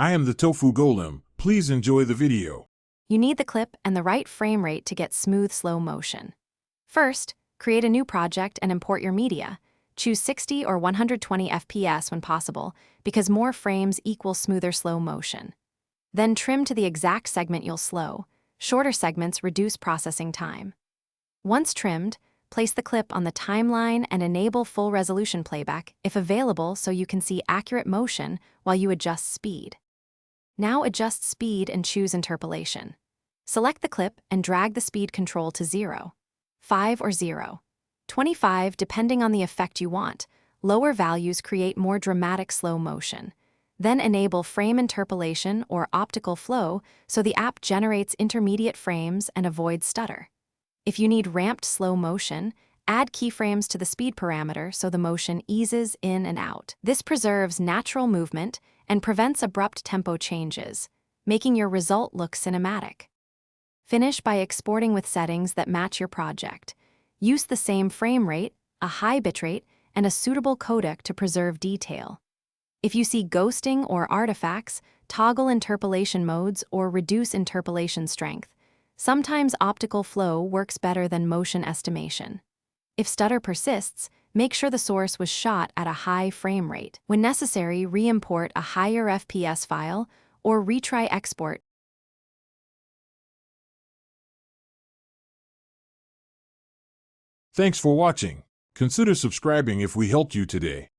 I am the Tofu Golem. Please enjoy the video. You need the clip and the right frame rate to get smooth slow motion. First, create a new project and import your media. Choose 60 or 120 FPS when possible, because more frames equal smoother slow motion. Then trim to the exact segment you'll slow. Shorter segments reduce processing time. Once trimmed, place the clip on the timeline and enable full resolution playback if available so you can see accurate motion while you adjust speed. Now adjust speed and choose interpolation. Select the clip and drag the speed control to 0, 5 or 0, 25 depending on the effect you want. Lower values create more dramatic slow motion. Then enable frame interpolation or optical flow so the app generates intermediate frames and avoids stutter. If you need ramped slow motion, add keyframes to the speed parameter so the motion eases in and out. This preserves natural movement and prevents abrupt tempo changes, making your result look cinematic. Finish by exporting with settings that match your project. Use the same frame rate, a high bitrate, and a suitable codec to preserve detail. If you see ghosting or artifacts, toggle interpolation modes or reduce interpolation strength. Sometimes optical flow works better than motion estimation. If stutter persists, make sure the source was shot at a high frame rate. When necessary, re-import a higher FPS file or retry export. Thanks for watching. Consider subscribing if we helped you today.